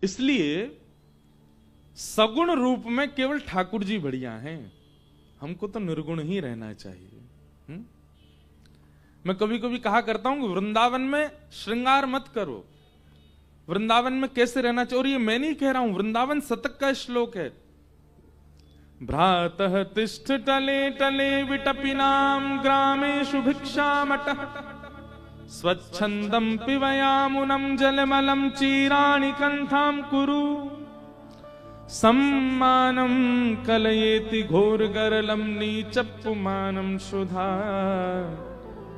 इसलिए सगुण रूप में केवल ठाकुर जी बढ़िया हैं, हमको तो निर्गुण ही रहना चाहिए। मैं कभी कभी कहा करता हूं कि वृंदावन में श्रृंगार मत करो, वृंदावन में कैसे रहना चाहिए। और ये मैं नहीं कह रहा हूं, वृंदावन शतक का श्लोक है। भ्रातः तिष्ठ टले टले विटपिनाम ग्रामेषु भिक्षामटः स्वच्छंदम पिबयामुनम जलमलम चीराणि कंठाम कुरु सम्मानम कलयेति घोरगरलम नीचपुमानम शुधा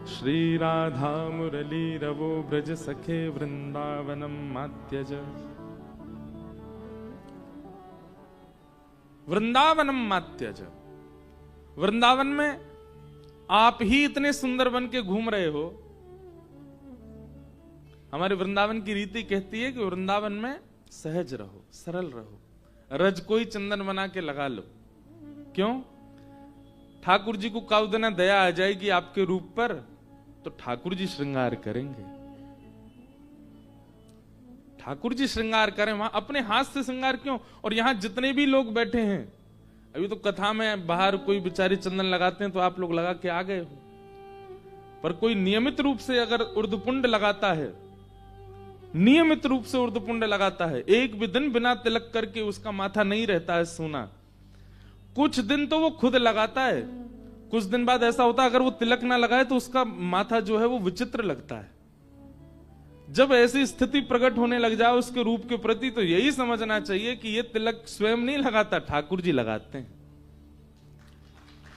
श्री राधा मुरली रवो ब्रज सखे वृंदावनम मात्यज। वृंदावनम मात्यज, वृंदावन में आप ही इतने सुंदर बन के घूम रहे हो। हमारे वृंदावन की रीति कहती है कि वृंदावन में सहज रहो, सरल रहो, रज कोई चंदन बना के लगा लो। क्यों? ठाकुर जी को काउ देना दया आ जाएगी आपके रूप पर, तो ठाकुर जी श्रृंगार करेंगे। ठाकुर जी श्रृंगार करें, वहां अपने हाथ से श्रृंगार क्यों? और यहां जितने भी लोग बैठे हैं, अभी तो कथा में बाहर कोई बेचारे चंदन लगाते हैं तो आप लोग लगा के आ गए हो, पर कोई नियमित रूप से अगर उर्ध्वपुंड लगाता है, नियमित रूप से उर्ध्वपुंड लगाता है, एक भी दिन बिना तिलक करके उसका माथा नहीं रहता है सूना, कुछ दिन तो वो खुद लगाता है, कुछ दिन बाद ऐसा होता है अगर वो तिलक ना लगाए तो उसका माथा जो है वो विचित्र लगता है। जब ऐसी स्थिति प्रकट होने लग जाए उसके रूप के प्रति, तो यही समझना चाहिए कि ये तिलक स्वयं नहीं लगाता, ठाकुर जी लगाते हैं।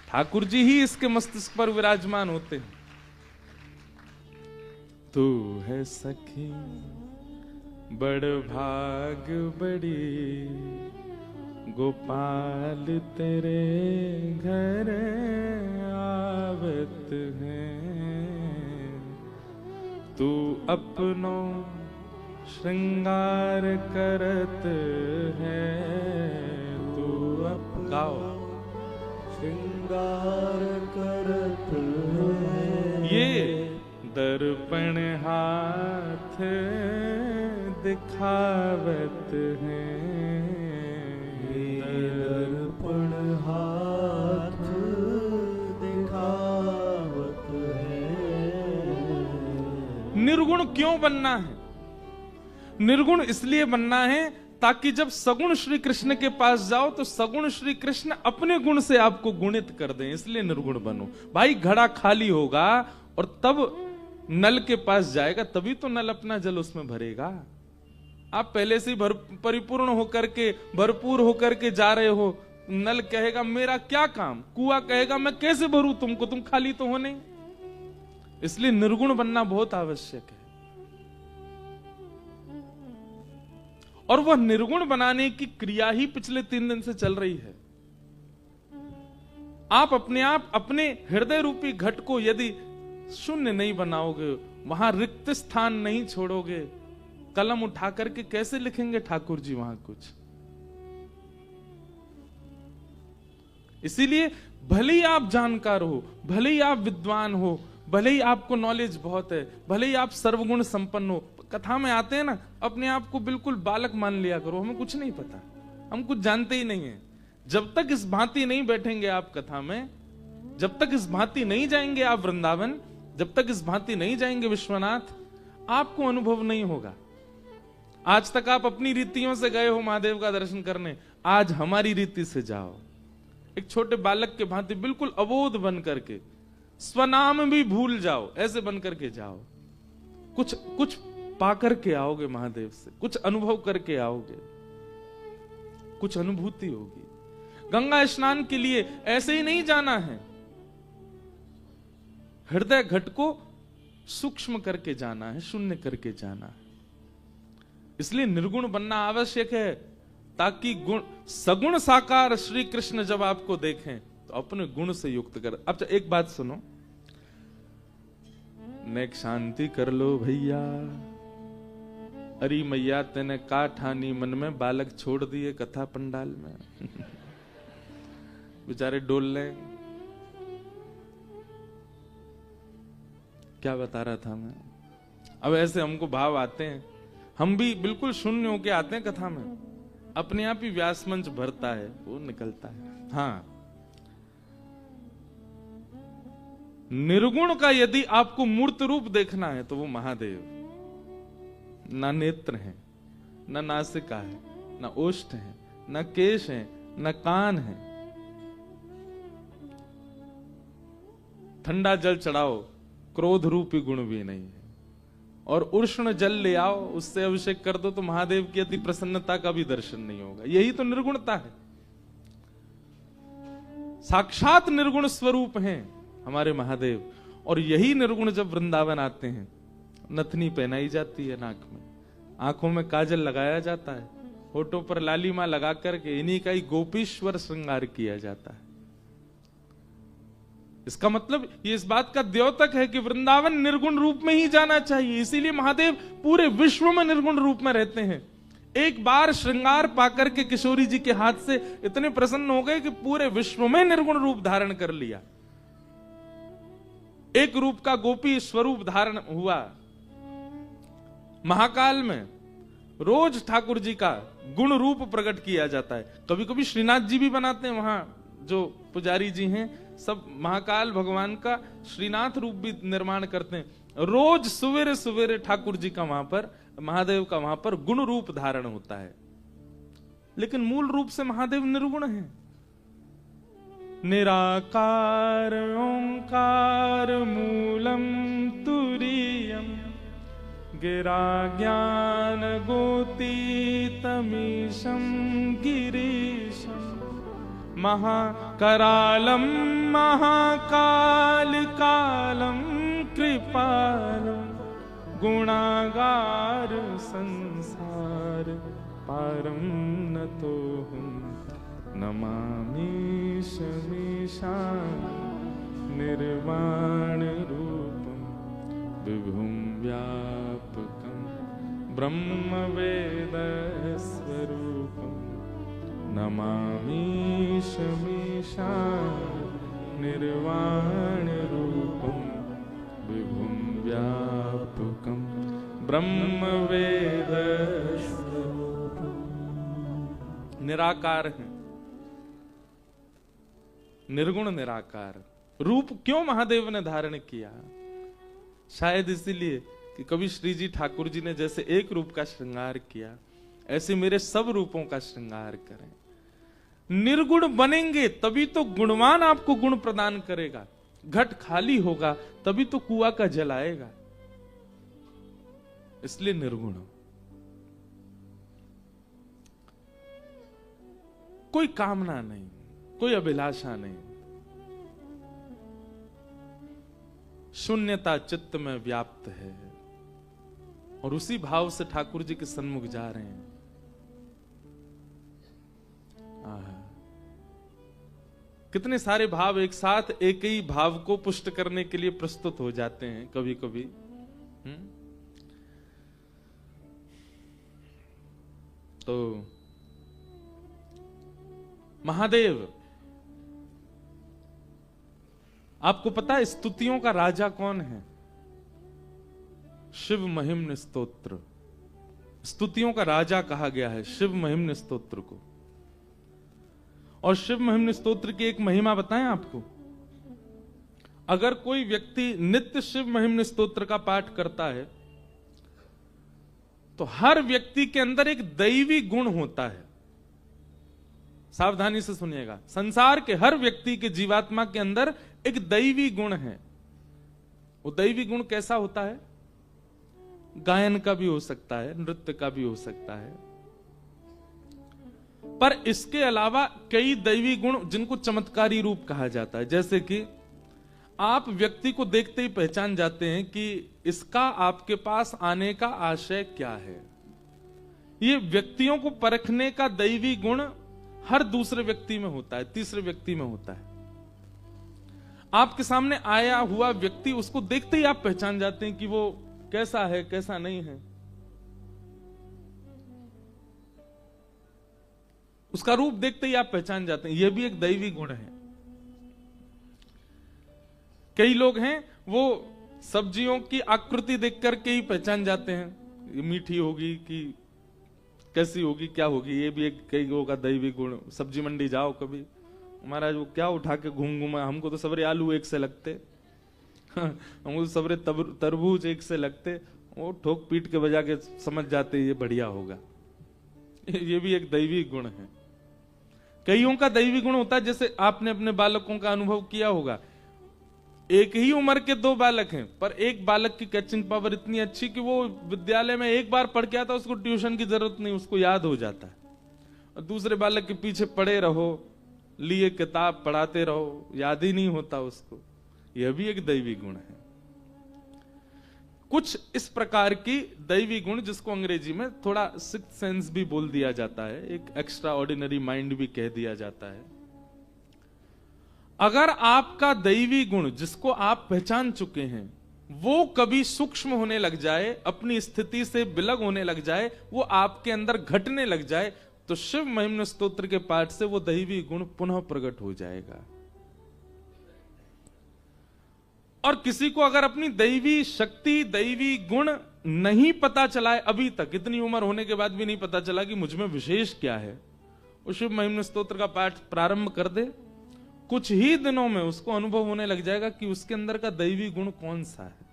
ठाकुर जी ही इसके मस्तिष्क पर विराजमान होते हैं। तू है सखी बड़ भाग बड़ी, गोपाल तेरे घर आवत है। तू अपनो श्रृंगार करत है, तू गाओ श्रृंगार करत है। ये दर्पण हाथ दिखावत है, दर्पण हाथ दिखावत है। निर्गुण क्यों बनना है? निर्गुण इसलिए बनना है ताकि जब सगुण श्री कृष्ण के पास जाओ तो सगुण श्री कृष्ण अपने गुण से आपको गुणित कर दें, इसलिए निर्गुण बनो। भाई घड़ा खाली होगा और तब नल के पास जाएगा, तभी तो नल अपना जल उसमें भरेगा। आप पहले से परिपूर्ण होकर के, भरपूर होकर के जा रहे हो, नल कहेगा मेरा क्या काम, कुआं कहेगा मैं कैसे भरूं तुमको, तुम खाली तो हो नहीं। इसलिए निर्गुण बनना बहुत आवश्यक है। और वह निर्गुण बनाने की क्रिया ही पिछले 3 दिन से चल रही है। आप अपने हृदय रूपी घट को यदि शून्य नहीं बनाओगे, वहां रिक्त स्थान नहीं छोड़ोगे, कलम उठा करके कैसे लिखेंगे ठाकुर जी वहां कुछ? इसीलिए भले ही आप जानकार हो, भले ही आप विद्वान हो, भले ही आपको नॉलेज बहुत है, भले ही आप सर्वगुण संपन्न हो, कथा में आते हैं ना, अपने आप को बिल्कुल बालक मान लिया करो, हमें कुछ नहीं पता, हम कुछ जानते ही नहीं है। जब तक इस भांति नहीं बैठेंगे आप कथा में, जब तक इस भांति नहीं जाएंगे आप वृंदावन, जब तक इस भांति नहीं जाएंगे विश्वनाथ, आपको अनुभव नहीं होगा। आज तक आप अपनी रीतियों से गए हो महादेव का दर्शन करने, आज हमारी रीति से जाओ। एक छोटे बालक के भांति बिल्कुल अबोध बन करके, स्वनाम भी भूल जाओ, ऐसे बन करके जाओ। कुछ पा करके आओगे महादेव से, कुछ अनुभव करके आओगे, कुछ अनुभूति होगी। गंगा स्नान के लिए ऐसे ही नहीं जाना है, हृदय घट को सूक्ष्म करके जाना है, शून्य करके जाना है। इसलिए निर्गुण बनना आवश्यक है, ताकि गुण सगुण साकार श्री कृष्ण जब आपको देखें तो अपने गुण से युक्त कर। अब एक बात सुनो, नेक शांति कर लो भैया। अरे मैया तेने का ठानी मन में, बालक छोड़ दिए कथा पंडाल में बेचारे डोल लें। क्या बता रहा था मैं? अब ऐसे हमको भाव आते हैं, हम भी बिल्कुल शून्य होके आते हैं कथा में, अपने आप ही व्यास मंच भरता है, वो निकलता है। हाँ, निर्गुण का यदि आपको मूर्त रूप देखना है तो वो महादेव। ना नेत्र है, ना नासिका है, ना ओष्ठ है, ना केश है, ना कान है। ठंडा जल चढ़ाओ, क्रोध रूपी गुण भी नहीं है, और उष्ण जल ले आओ, उससे अभिषेक कर दो तो महादेव की अति प्रसन्नता का भी दर्शन नहीं होगा। यही तो निर्गुणता है। साक्षात निर्गुण स्वरूप हैं हमारे महादेव, और यही निर्गुण जब वृंदावन आते हैं, नथनी पहनाई जाती है नाक में, आंखों में काजल लगाया जाता है, होठों पर लालिमा लगा करके इन्हीं का ही गोपीश्वर श्रृंगार किया जाता है। इसका मतलब ये इस बात का द्योतक है कि वृंदावन निर्गुण रूप में ही जाना चाहिए। इसीलिए महादेव पूरे विश्व में निर्गुण रूप में रहते हैं। एक बार श्रृंगार पाकर के किशोरी जी के हाथ से इतने प्रसन्न हो गए कि पूरे विश्व में निर्गुण रूप धारण कर लिया। एक रूप का गोपी स्वरूप धारण हुआ। महाकाल में रोज ठाकुर जी का गुण रूप प्रकट किया जाता है। कभी कभी श्रीनाथ जी भी बनाते हैं, वहां जो पुजारी जी हैं सब महाकाल भगवान का श्रीनाथ रूप भी निर्माण करते हैं। रोज सवेरे सवेरे ठाकुर जी का वहां पर, महादेव का वहां पर गुण रूप धारण होता है, लेकिन मूल रूप से महादेव निर्गुण है। निराकार ओंकार मूलम तुरीयम गिरा ज्ञान गोतीतमीशं गिरीशं महाकरालं महाकालकालं कृपालं गुणागार संसार पारं नतोऽहं नमामि शमीशान निर्वाण रूपं विभुं व्यापकं ब्रह्म वेद स्वरूपं नमामि शमीशान निर्वाण रूपं विभुं व्यापकं ब्रह्म वेद स्वरूपं। निराकार है, निर्गुण निराकार रूप क्यों महादेव ने धारण किया? शायद इसीलिए कि कभी श्री जी ठाकुर जी ने जैसे एक रूप का श्रृंगार किया, ऐसे मेरे सब रूपों का श्रृंगार करें। निर्गुण बनेंगे तभी तो गुणवान आपको गुण प्रदान करेगा। घट खाली होगा तभी तो कुआं का जल आएगा। इसलिए निर्गुण। कोई कामना नहीं, कोई अभिलाषा नहीं, शून्यता चित्त में व्याप्त है, और उसी भाव से ठाकुर जी के सन्मुख जा रहे हैं। कितने सारे भाव एक साथ एक ही भाव को पुष्ट करने के लिए प्रस्तुत हो जाते हैं कभी कभी। तो महादेव, आपको पता है स्तुतियों का राजा कौन है? शिव महिम्न स्तोत्र। स्तुतियों का राजा कहा गया है शिव महिम्न स्तोत्र को। और शिव महिम्न स्तोत्र की एक महिमा बताएं आपको। अगर कोई व्यक्ति नित्य शिव महिम्न स्तोत्र का पाठ करता है तो हर व्यक्ति के अंदर एक दैवी गुण होता है। सावधानी से सुनिएगा, संसार के हर व्यक्ति के जीवात्मा के अंदर एक दैवी गुण है। वो दैवी गुण कैसा होता है? गायन का भी हो सकता है, नृत्य का भी हो सकता है, पर इसके अलावा कई दैवी गुण जिनको चमत्कारी रूप कहा जाता है। जैसे कि आप व्यक्ति को देखते ही पहचान जाते हैं कि इसका आपके पास आने का आशय क्या है। ये व्यक्तियों को परखने का दैवी गुण हर दूसरे व्यक्ति में होता है, तीसरे व्यक्ति में होता है। आपके सामने आया हुआ व्यक्ति, उसको देखते ही आप पहचान जाते हैं कि वो कैसा है, कैसा नहीं है। उसका रूप देखते ही आप पहचान जाते हैं। यह भी एक दैवी गुण है। कई लोग हैं वो सब्जियों की आकृति देख करके ही पहचान जाते हैं, ये मीठी होगी कि कैसी होगी, क्या होगी, ये भी एक कई लोगों का दैवी गुण। सब्जी मंडी जाओ कभी, महाराज वो क्या उठा के घूम घूमा, हमको तो सबरे आलू एक से लगते, हमको तो सबरे तरबूज एक से लगते, वो ठोक पीट के बजा के समझ जाते ये बढ़िया होगा। ये भी एक दैवी गुण है। कईयों का दैवी गुण होता है, जैसे आपने अपने बालकों का अनुभव किया होगा, एक ही उम्र के दो बालक हैं, पर एक बालक की कैचिंग पावर इतनी अच्छी कि वो विद्यालय में एक बार पढ़ के आता, उसको ट्यूशन की जरूरत नहीं, उसको याद हो जाता है। और दूसरे बालक के पीछे पड़े रहो, लिए किताब पढ़ाते रहो, याद ही नहीं होता उसको। यह भी एक दैवी गुण है। कुछ इस प्रकार की दैवी गुण, जिसको अंग्रेजी में थोड़ा सिक्स्थ सेंस भी बोल दिया जाता है, एक एक्स्ट्रा ऑर्डिनरी माइंड भी कह दिया जाता है। अगर आपका दैवी गुण जिसको आप पहचान चुके हैं वो कभी सूक्ष्म होने लग जाए, अपनी स्थिति से बिलग होने लग जाए, वो आपके अंदर घटने लग जाए, तो शिव महिम्न स्तोत्र के पाठ से वो दैवी गुण पुनः प्रकट हो जाएगा। और किसी को अगर अपनी दैवी शक्ति, दैवी गुण नहीं पता चला है अभी तक, इतनी उम्र होने के बाद भी नहीं पता चला कि मुझ में विशेष क्या है, वो शिव महिम्न स्तोत्र का पाठ प्रारंभ कर दे, कुछ ही दिनों में उसको अनुभव होने लग जाएगा कि उसके अंदर का दैवी गुण कौन सा है।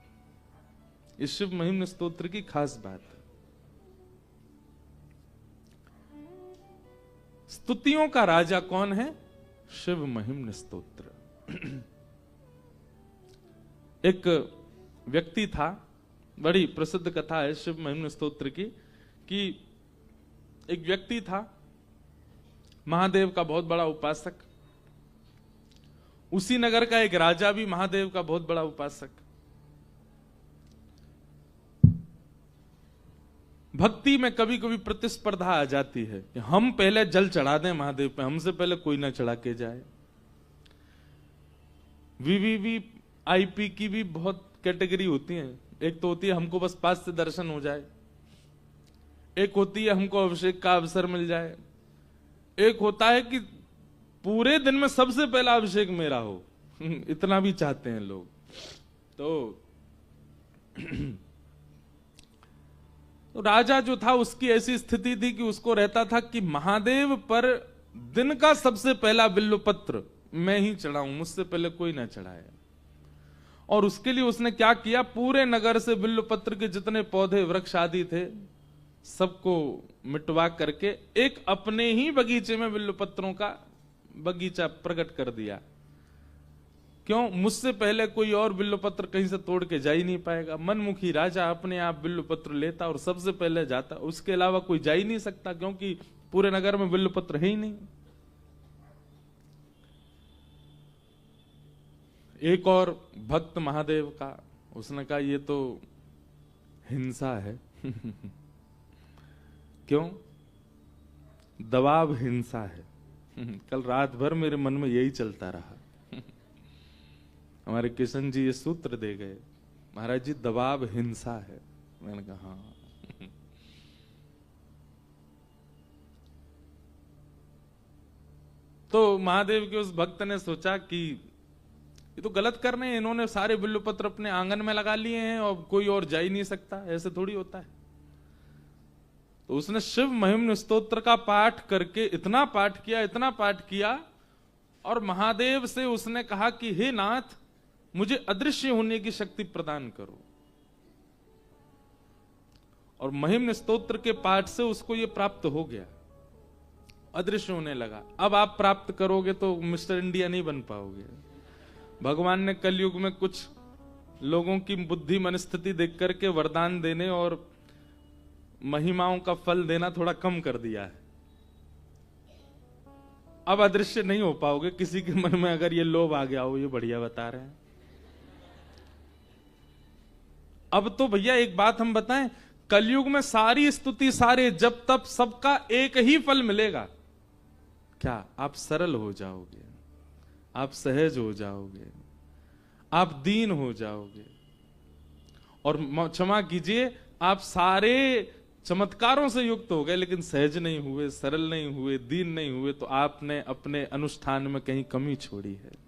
इस शिव महिम्न स्तोत्र की खास बात है। स्तुतियों का राजा कौन है? शिव महिम्न स्तोत्र। एक व्यक्ति था, बड़ी प्रसिद्ध कथा है शिव महिम्न स्तोत्र की, कि एक व्यक्ति था महादेव का बहुत बड़ा उपासक, उसी नगर का एक राजा भी महादेव का बहुत बड़ा उपासक। भक्ति में कभी कभी प्रतिस्पर्धा आ जाती है कि हम पहले जल चढ़ा दें महादेव पे, हमसे पहले कोई ना चढ़ा के जाए। वीवीवीआईपी की भी बहुत कैटेगरी होती है। एक तो होती है हमको बस पास से दर्शन हो जाए, एक होती है हमको अभिषेक का अवसर मिल जाए, एक होता है कि पूरे दिन में सबसे पहला अभिषेक मेरा हो। इतना भी चाहते हैं लोग। तो राजा जो था उसकी ऐसी स्थिति थी कि उसको रहता था कि महादेव पर दिन का सबसे पहला बिल्वपत्र मैं ही चढ़ाऊं, मुझसे पहले कोई ना चढ़ाए। और उसके लिए उसने क्या किया, पूरे नगर से बिल्वपत्र के जितने पौधे वृक्ष आदि थे सबको मिटवा करके एक अपने ही बगीचे में बिल्वपत्रों का बगीचा प्रकट कर दिया। क्यों? मुझसे पहले कोई और बिल्वपत्र कहीं से तोड़ के जा ही नहीं पाएगा। मनमुखी राजा अपने आप बिल्वपत्र लेता और सबसे पहले जाता, उसके अलावा कोई जा ही नहीं सकता, क्योंकि पूरे नगर में बिल्वपत्र है ही नहीं। एक और भक्त महादेव का, उसने कहा ये तो हिंसा है। क्यों? दबाव हिंसा है। कल रात भर मेरे मन में यही चलता रहा। हमारे किशन जी ये सूत्र दे गए, महाराज जी दबाव हिंसा है। मैंने कहा हाँ। तो महादेव के उस भक्त ने सोचा कि ये तो गलत कर रहे हैं, इन्होंने सारे बिल्वपत्र अपने आंगन में लगा लिए हैं और कोई और जा ही नहीं सकता, ऐसे थोड़ी होता है। तो उसने शिव महिम्न स्तोत्र का पाठ करके इतना पाठ किया और महादेव से उसने कहा कि हे नाथ, मुझे अदृश्य होने की शक्ति प्रदान करो। और महिम्न स्तोत्र के पाठ से उसको यह प्राप्त हो गया, अदृश्य होने लगा। अब आप प्राप्त करोगे तो मिस्टर इंडिया नहीं बन पाओगे। भगवान ने कलयुग में कुछ लोगों की बुद्धि मनस्थिति देख करके वरदान देने और महिमाओं का फल देना थोड़ा कम कर दिया है। अब अदृश्य नहीं हो पाओगे। किसी के मन में अगर ये लोभ आ गया हो, ये बढ़िया बता रहे हैं। अब तो भैया एक बात हम बताएं, कलयुग में सारी स्तुति, सारे जब तब, सबका एक ही फल मिलेगा। क्या? आप सरल हो जाओगे, आप सहज हो जाओगे, आप दीन हो जाओगे। और क्षमा कीजिए, आप सारे चमत्कारों से युक्त हो गए लेकिन सहज नहीं हुए, सरल नहीं हुए, दीन नहीं हुए, तो आपने अपने अनुष्ठान में कहीं कमी छोड़ी है।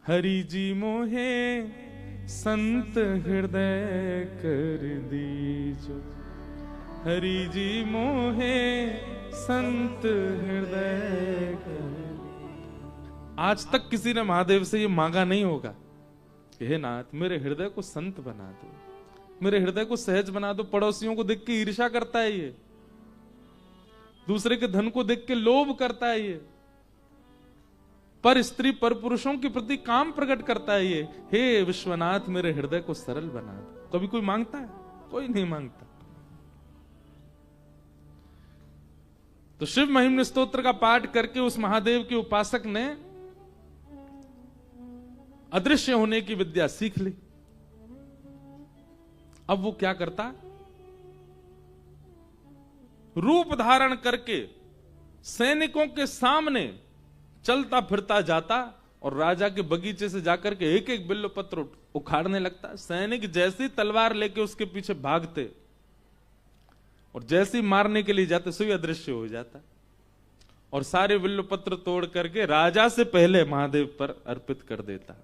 हरि जी मोहे संत हृदय कर दीजो, हरि जी मोहे संत हृदय कर। आज तक किसी ने महादेव से ये मांगा नहीं होगा कि हे नाथ मेरे हृदय को संत बना दो, मेरे हृदय को सहज बना दो। पड़ोसियों को देख के ईर्ष्या करता है ये, दूसरे के धन को देख के लोभ करता है ये, पर स्त्री पर पुरुषों के प्रति काम प्रकट करता है ये। हे विश्वनाथ मेरे हृदय को सरल बना दो। कभी कोई मांगता है? कोई नहीं मांगता। तो शिव महिम्न स्तोत्र का पाठ करके उस महादेव के उपासक ने अदृश्य होने की विद्या सीख ली। अब वो क्या करता, रूप धारण करके सैनिकों के सामने चलता फिरता जाता और राजा के बगीचे से जाकर के एक एक बिल्व पत्र उखाड़ने लगता। सैनिक जैसी तलवार लेके उसके पीछे भागते और जैसे ही मारने के लिए जाते सो अदृश्य हो जाता और सारे बिल्व पत्र तोड़ करके राजा से पहले महादेव पर अर्पित कर देता।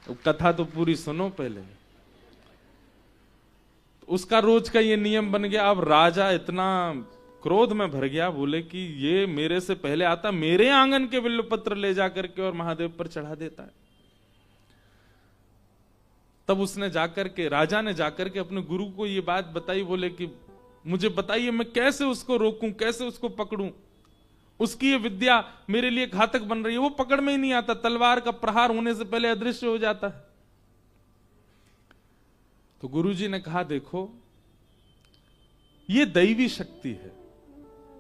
तो कथा तो पूरी सुनो पहले। उसका रोज का ये नियम बन गया। अब राजा इतना क्रोध में भर गया, बोले कि ये मेरे से पहले आता, मेरे आंगन के बिल्व पत्र ले जाकर के और महादेव पर चढ़ा देता है। तब उसने जाकर के, राजा ने जाकर के अपने गुरु को ये बात बताई। बोले कि मुझे बताइए मैं कैसे उसको रोकूं, कैसे उसको पकड़ूं, उसकी ये विद्या मेरे लिए घातक बन रही है। वो पकड़ में ही नहीं आता, तलवार का प्रहार होने से पहले अदृश्य हो जाता है। तो गुरुजी ने कहा देखो ये दैवी शक्ति है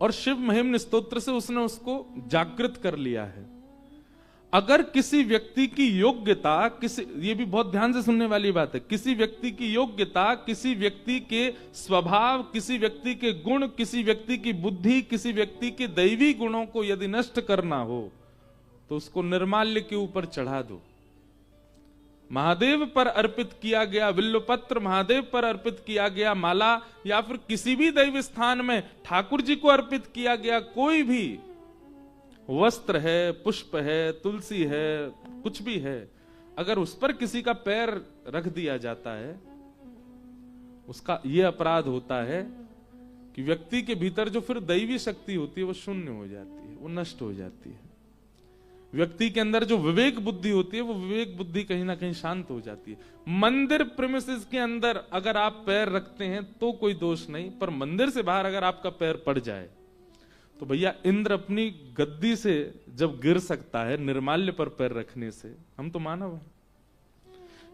और शिव महिम्न स्तोत्र से उसने उसको जागृत कर लिया है। अगर किसी व्यक्ति की योग्यता, ये भी बहुत ध्यान से सुनने वाली बात है, किसी व्यक्ति की योग्यता, किसी व्यक्ति के स्वभाव, किसी व्यक्ति के गुण, किसी व्यक्ति की बुद्धि, किसी व्यक्ति के दैवी गुणों को यदि नष्ट करना हो तो उसको निर्माल्य के ऊपर चढ़ा दो। महादेव पर अर्पित किया गया बिल्व पत्र, महादेव पर अर्पित किया गया माला, या फिर किसी भी दैव स्थान में ठाकुर जी को अर्पित किया गया कोई भी वस्त्र है, पुष्प है, तुलसी है, कुछ भी है, अगर उस पर किसी का पैर रख दिया जाता है, उसका यह अपराध होता है कि व्यक्ति के भीतर जो फिर दैवी शक्ति होती है वो शून्य हो जाती है, वो नष्ट हो जाती है। व्यक्ति के अंदर जो विवेक बुद्धि होती है वो विवेक बुद्धि कहीं ना कहीं शांत हो जाती है। मंदिर प्रेमिसेस के अंदर अगर आप पैर रखते हैं तो कोई दोष नहीं, पर मंदिर से बाहर अगर आपका पैर पड़ जाए तो भैया इंद्र अपनी गद्दी से जब गिर सकता है निर्माल्य पर पैर रखने से, हम तो मानव हैं।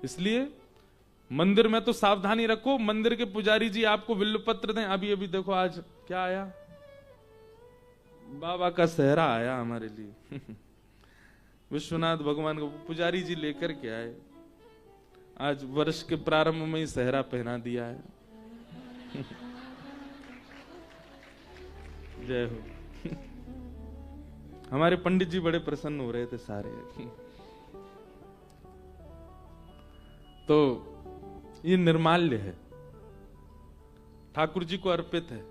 इसलिए मंदिर में तो सावधानी रखो। मंदिर के पुजारी जी आपको बिल्व पत्र दें। अभी अभी देखो आज क्या आया, बाबा का सेहरा आया हमारे लिए विश्वनाथ भगवान को पुजारी जी लेकर के आए। आज वर्ष के प्रारंभ में ही सेहरा पहना दिया है जय हो हमारे पंडित जी बड़े प्रसन्न हो रहे थे सारे तो ये निर्माल्य है, ठाकुर जी को अर्पित है।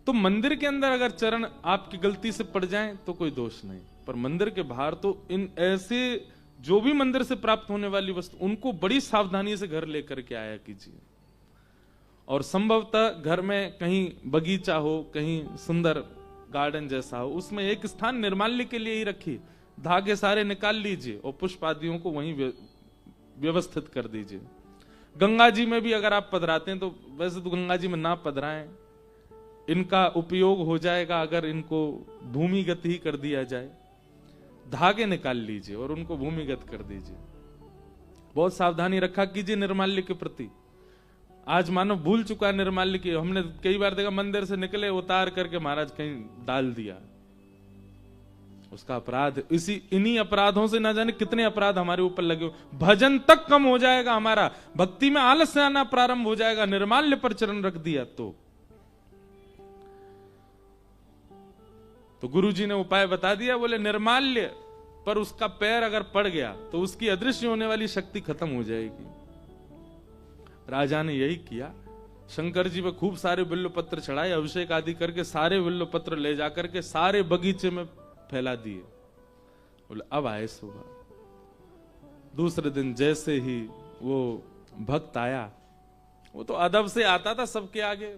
तो मंदिर के अंदर अगर चरण आपकी गलती से पड़ जाएं तो कोई दोष नहीं, पर मंदिर के बाहर तो इन ऐसे जो भी मंदिर से प्राप्त होने वाली वस्तु उनको बड़ी सावधानी से घर लेकर के आया कीजिए। और संभवतः घर में कहीं बगीचा हो, कहीं सुंदर गार्डन जैसा हो, उसमें एक स्थान निर्माल्य के लिए ही रखिए। धागे सारे निकाल लीजिए और पुष्प आदियों को वहीं व्यवस्थित कर दीजिए। गंगा जी में भी अगर आप पधराते हैं तो वैसे तो गंगा जी में ना पधराएं, इनका उपयोग हो जाएगा अगर इनको भूमिगत ही कर दिया जाए। धागे निकाल लीजिए और उनको भूमिगत कर दीजिए। बहुत सावधानी रखा कीजिए निर्माल्य के प्रति। आज मानव भूल चुका है निर्माल्य की। हमने कई बार देखा मंदिर से निकले उतार करके महाराज कहीं डाल दिया, उसका अपराध। इन्हीं अपराधों से ना जाने कितने अपराध हमारे ऊपर लगे हो। भजन तक कम हो जाएगा हमारा, भक्ति में आलस्य आना प्रारंभ हो जाएगा निर्माल्य पर चरण रख दिया तो गुरु जी ने उपाय बता दिया। बोले निर्माल्य पर उसका पैर अगर पड़ गया तो उसकी अदृश्य होने वाली शक्ति खत्म हो जाएगी। राजा ने यही किया। शंकर जी पे खूब सारे बिल्व पत्र चढ़ाए, अभिषेक आदि करके सारे बिल्व पत्र ले जाकर के सारे बगीचे में फैला दिए। बोले अब आए सुबह, दूसरे दिन जैसे ही वो भक्त आया, वो तो अदब से आता था सबके आगे,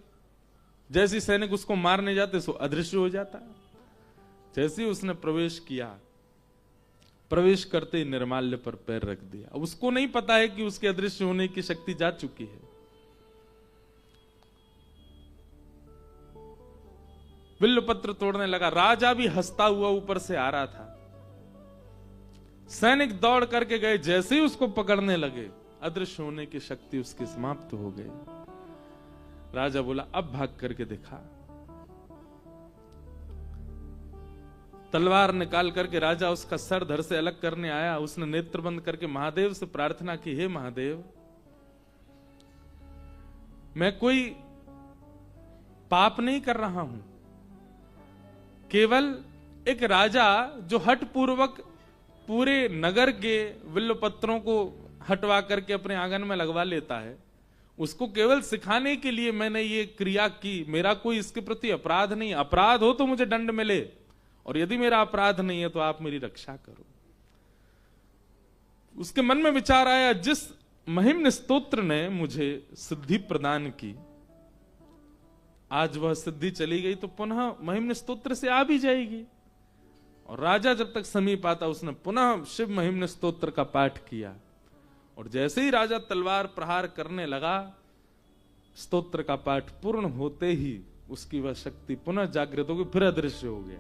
जैसे ही सैनिक उसको मारने जाते सो अदृश्य हो जाता। जैसे ही उसने प्रवेश किया, प्रवेश करते ही निर्माल्य पर पैर रख दिया। अब उसको नहीं पता है कि उसके अदृश्य होने की शक्ति जा चुकी है। बिल्वपत्र तोड़ने लगा, राजा भी हंसता हुआ ऊपर से आ रहा था। सैनिक दौड़ करके गए, जैसे ही उसको पकड़ने लगे अदृश्य होने की शक्ति उसकी समाप्त हो गई। राजा बोला अब भाग करके दिखा। तलवार निकाल करके राजा उसका सर धड़ से अलग करने आया। उसने नेत्र बंद करके महादेव से प्रार्थना की, हे महादेव, मैं कोई पाप नहीं कर रहा हूं, केवल एक राजा जो हठ पूर्वक पूरे नगर के बिल्वपत्रों को हटवा करके अपने आंगन में लगवा लेता है, उसको केवल सिखाने के लिए मैंने ये क्रिया की। मेरा कोई इसके प्रति अपराध नहीं। अपराध हो तो मुझे दंड मिले, और यदि मेरा अपराध नहीं है तो आप मेरी रक्षा करो। उसके मन में विचार आया, जिस महिम्न स्तोत्र ने मुझे सिद्धि प्रदान की, आज वह सिद्धि चली गई तो पुनः महिम्न स्तोत्र से आ भी जाएगी। और राजा जब तक समीप आता उसने पुनः शिव महिम्न स्तोत्र का पाठ किया, और जैसे ही राजा तलवार प्रहार करने लगा, स्तोत्र का पाठ पूर्ण होते ही उसकी वह शक्ति पुनः जागृत हो गई, फिर अदृश्य हो गया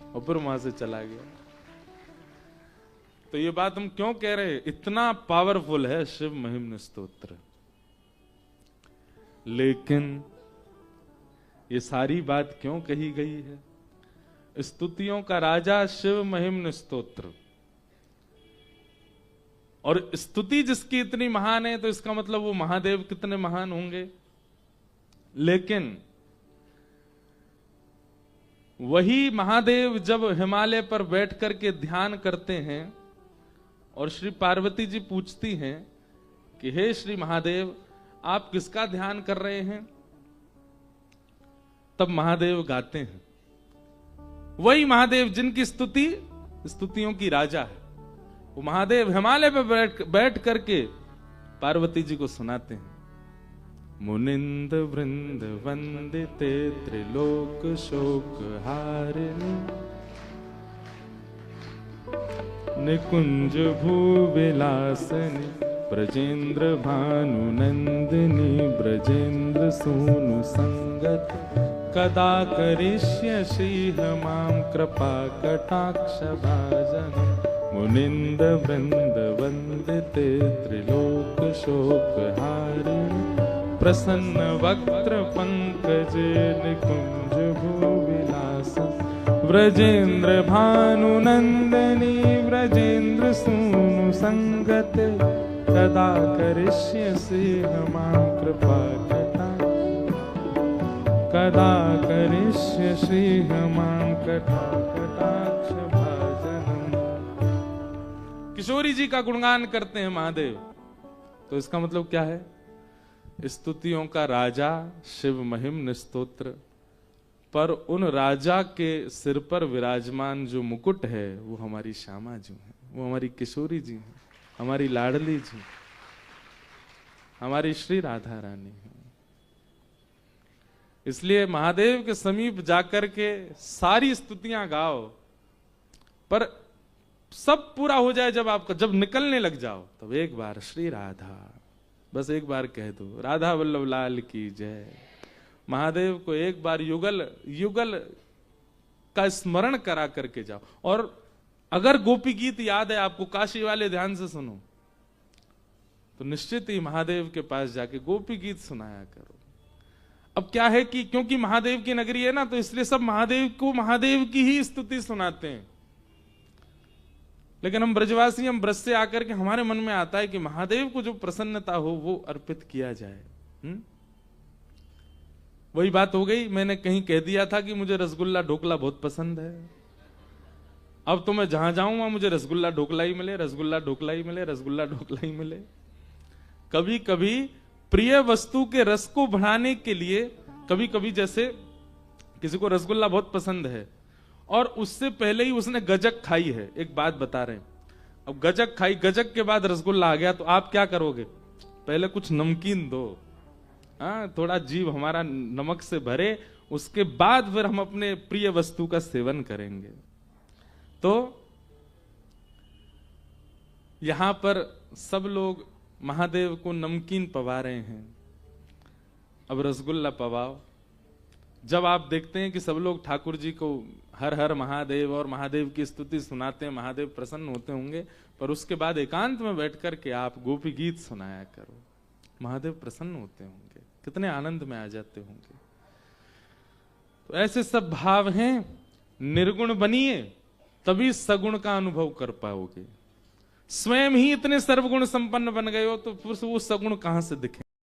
और फिर वहां से चला गया। तो ये बात हम क्यों कह रहे हैं, इतना पावरफुल है शिव महिम्न स्तोत्र। लेकिन ये सारी बात क्यों कही गई है? स्तुतियों का राजा शिव महिम्न स्तोत्र, और स्तुति जिसकी इतनी महान है तो इसका मतलब वो महादेव कितने महान होंगे। लेकिन वही महादेव जब हिमालय पर बैठ करके ध्यान करते हैं और श्री पार्वती जी पूछती हैं कि हे श्री महादेव, आप किसका ध्यान कर रहे हैं, तब महादेव गाते हैं। वही महादेव जिनकी स्तुति स्तुतियों की राजा है, वो महादेव हिमालय पर बैठ करके पार्वती जी को सुनाते हैं। मुनिंद वृंद वंदिते त्रिलोक शोक हारिणी, निकुंज भूविलासनी, ब्रजेंद्र भानु नंदिनी, ब्रजेंद्र सूनु संगत, कदा करिष्यसि मां कृपा कटाक्ष भाजनम्। मुनिंद वृंद वंदिते त्रिलोक शोक हारिणी, प्रसन्न वक्त्र पंकज निकुंज भूविलास, ब्रजेंद्र भानु नंदनी, ब्रजेंद्र सूनु संगत, कदा करिष्यसि मां कृपा कटाक्ष, कदा करिष्यसि मां कटाक्ष भाजनम्। किशोरी जी का गुणगान करते हैं महादेव, तो इसका मतलब क्या है? स्तुतियों का राजा शिव महिम्न स्तोत्र, पर उन राजा के सिर पर विराजमान जो मुकुट है वो हमारी श्यामा जी है, वो हमारी किशोरी जी है, हमारी लाडली जी, हमारी श्री राधा रानी है। इसलिए महादेव के समीप जाकर के सारी स्तुतियां गाओ, पर सब पूरा हो जाए जब आपका, जब निकलने लग जाओ तब एक बार श्री राधा, बस एक बार कह दो, राधा वल्लभ लाल की जय। महादेव को एक बार युगल युगल का स्मरण करा करके जाओ। और अगर गोपी गीत याद है आपको, काशी वाले ध्यान से सुनो, तो निश्चित ही महादेव के पास जाके गोपी गीत सुनाया करो। अब क्या है कि क्योंकि महादेव की नगरी है ना, तो इसलिए सब महादेव को महादेव की ही स्तुति सुनाते हैं। लेकिन हम ब्रजवासी, हम ब्रज से आकर के हमारे मन में आता है कि महादेव को जो प्रसन्नता हो वो अर्पित किया जाए। वही बात हो गई, मैंने कहीं कह दिया था कि मुझे रसगुल्ला ढोकला बहुत पसंद है। अब तो मैं जहां जाऊं वहां मुझे रसगुल्ला ढोकला ही मिले, रसगुल्ला ढोकला ही मिले, रसगुल्ला ढोकला ही मिले। कभी कभी प्रिय वस्तु के रस को बढ़ाने के लिए, कभी कभी जैसे किसी को रसगुल्ला बहुत पसंद है और उससे पहले ही उसने गजक खाई है। एक बात बता रहे हैं, अब गजक खाई, गजक के बाद रसगुल्ला आ गया, तो आप क्या करोगे? पहले कुछ नमकीन दो, हाँ, थोड़ा जीभ हमारा नमक से भरे, उसके बाद फिर हम अपने प्रिय वस्तु का सेवन करेंगे। तो यहां पर सब लोग महादेव को नमकीन पवा रहे हैं, अब रसगुल्ला पवाओ। जब आप देखते हैं कि सब लोग ठाकुर जी को हर हर महादेव और महादेव की स्तुति सुनाते हैं, महादेव प्रसन्न होते होंगे, पर उसके बाद एकांत में बैठ करके आप गोपी गीत सुनाया करो, महादेव प्रसन्न होते होंगे, कितने आनंद में आ जाते होंगे। तो ऐसे सब भाव हैं। निर्गुण बनिए तभी सगुण का अनुभव कर पाओगे। स्वयं ही इतने सर्वगुण संपन्न बन गए हो तो फिर वो सगुण कहां से दिखेगा?